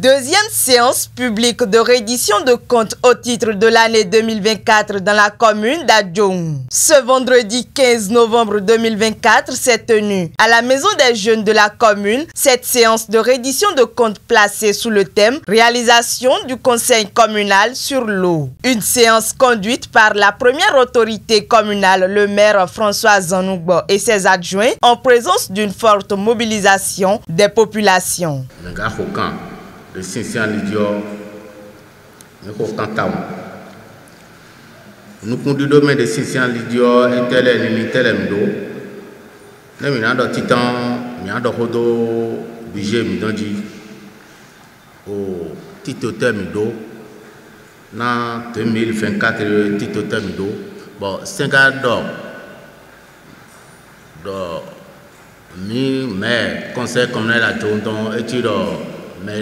Deuxième séance publique de reddition de comptes au titre de l'année 2024 dans la commune d'Adjoum. Ce vendredi 15 novembre 2024 s'est tenue à la Maison des Jeunes de la commune cette séance de reddition de comptes placée sous le thème « Réalisation du conseil communal sur l'eau ». Une séance conduite par la première autorité communale, le maire François Zanoubo et ses adjoints, en présence d'une forte mobilisation des populations. Le Saint Lidio, nous conduisons le domaine de Saint Lidio et tel do. Nous avons titan, nous avons budget au titre do. Dans 2024, titre do. Bon, 5 ans d'or. Mais conseil communal à Tonton et tu mais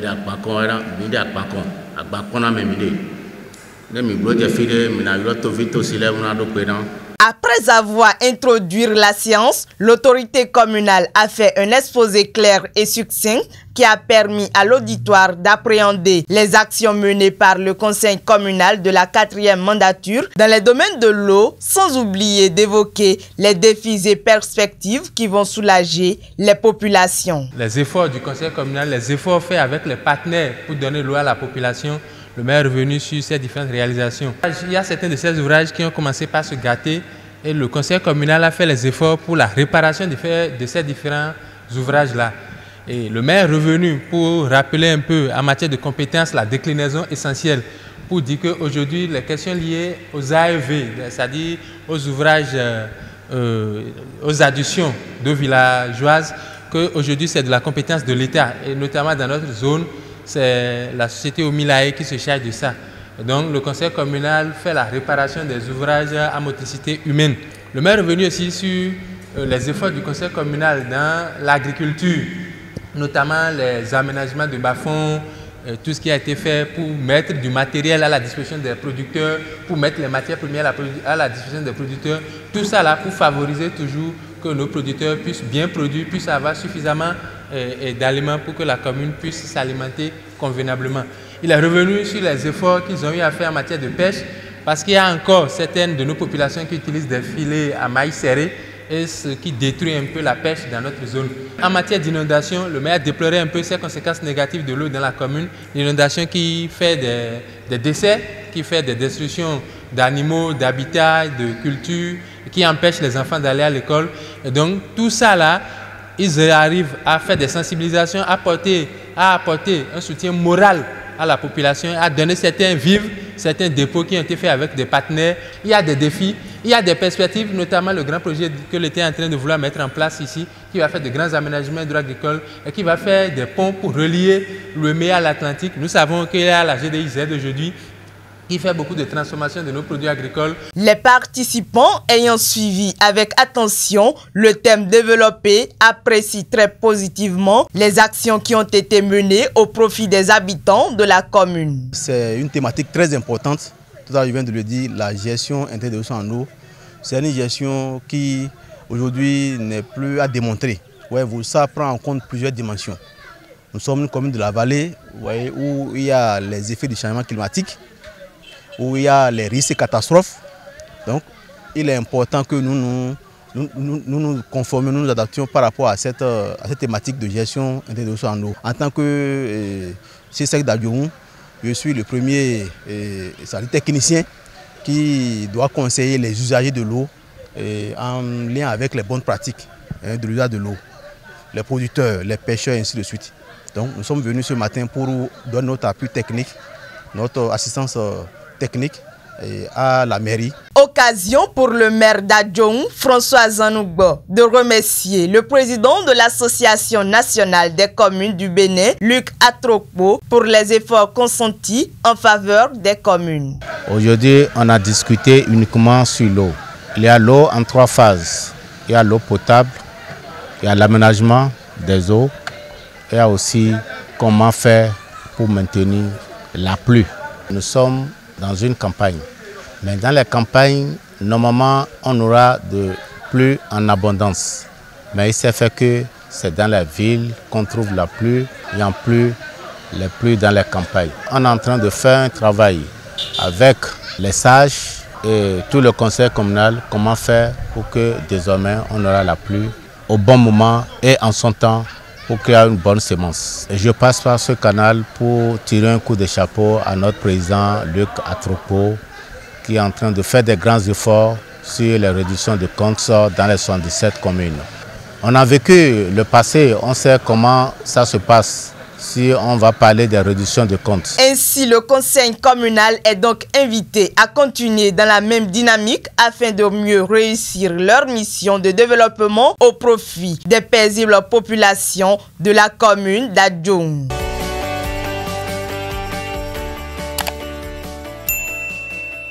après avoir introduit la séance, l'autorité communale a fait un exposé clair et succinct qui a permis à l'auditoire d'appréhender les actions menées par le conseil communal de la 4e mandature dans les domaines de l'eau, sans oublier d'évoquer les défis et perspectives qui vont soulager les populations. Les efforts du conseil communal, les efforts faits avec les partenaires pour donner l'eau à la population, le maire est revenu sur ces différentes réalisations. Il y a certains de ces ouvrages qui ont commencé par se gâter et le conseil communal a fait les efforts pour la réparation de ces différents ouvrages-là. Et le maire est revenu pour rappeler un peu en matière de compétences la déclinaison essentielle pour dire qu'aujourd'hui les questions liées aux AEV, c'est-à-dire aux ouvrages, aux additions d'eau villageoise, qu'aujourd'hui c'est de la compétence de l'État et notamment dans notre zone, c'est la société Omilae qui se charge de ça. Donc le conseil communal fait la réparation des ouvrages à motricité humaine. Le maire est revenu aussi sur les efforts du conseil communal dans l'agriculture, notamment les aménagements de bas-fonds, tout ce qui a été fait pour mettre du matériel à la disposition des producteurs, pour mettre les matières premières à la disposition des producteurs. Tout ça là pour favoriser toujours que nos producteurs puissent bien produire, puissent avoir suffisamment d'aliments pour que la commune puisse s'alimenter convenablement. Il est revenu sur les efforts qu'ils ont eu à faire en matière de pêche parce qu'il y a encore certaines de nos populations qui utilisent des filets à maïs serré et ce qui détruit un peu la pêche dans notre zone. En matière d'inondation, le maire déplorait un peu ces conséquences négatives de l'eau dans la commune. L'inondation qui fait des décès, qui fait des destructions d'animaux, d'habitats, de cultures, qui empêche les enfants d'aller à l'école. Et donc tout ça là, ils arrivent à faire des sensibilisations, à apporter un soutien moral à la population, à donner certains vivres, certains dépôts qui ont été faits avec des partenaires. Il y a des défis, il y a des perspectives, notamment le grand projet que l'État est en train de vouloir mettre en place ici, qui va faire de grands aménagements hydro-agricoles et qui va faire des ponts pour relier le Méa à l'Atlantique. Nous savons qu'il y a la GDIZ aujourd'hui qui fait beaucoup de transformation de nos produits agricoles. Les participants ayant suivi avec attention le thème développé apprécient très positivement les actions qui ont été menées au profit des habitants de la commune. C'est une thématique très importante, tout à l'heure je viens de le dire, la gestion intégrée de ressources en eau. C'est une gestion qui aujourd'hui n'est plus à démontrer. Ouais, ça prend en compte plusieurs dimensions. Nous sommes une commune de la vallée où il y a les effets du changement climatique, où il y a les risques et catastrophes. Donc, il est important que nous nous conformions, nous nous adaptions par rapport à cette thématique de gestion intégrée de ressources en eau. En tant que CSEC d'Adjoum, je suis le premier technicien qui doit conseiller les usagers de l'eau en lien avec les bonnes pratiques de l'usage de l'eau, les producteurs, les pêcheurs et ainsi de suite. Donc, nous sommes venus ce matin pour donner notre appui technique, notre assistance technique à la mairie. Occasion pour le maire d'Adjoum, François Zanoubo, de remercier le président de l'Association nationale des communes du Bénin, Luc Atrokpo, pour les efforts consentis en faveur des communes. Aujourd'hui, on a discuté uniquement sur l'eau. Il y a l'eau en 3 phases. Il y a l'eau potable, il y a l'aménagement des eaux, il y a aussi comment faire pour maintenir la pluie. Nous sommes dans une campagne. Mais dans les campagnes, normalement, on aura de pluie en abondance. Mais il s'est fait que c'est dans la ville qu'on trouve la pluie. Il n'y a plus les pluies dans les campagnes. On est en train de faire un travail avec les sages et tout le conseil communal, comment faire pour que désormais on aura la pluie au bon moment et en son temps pour qu'il y ait une bonne semence. Et je passe par ce canal pour tirer un coup de chapeau à notre président Luc Atropo qui est en train de faire des grands efforts sur les réductions de comptes dans les 77 communes. On a vécu le passé, on sait comment ça se passe si on va parler des réductions de comptes. Ainsi, le conseil communal est donc invité à continuer dans la même dynamique afin de mieux réussir leur mission de développement au profit des paisibles populations de la commune d'Adjoum.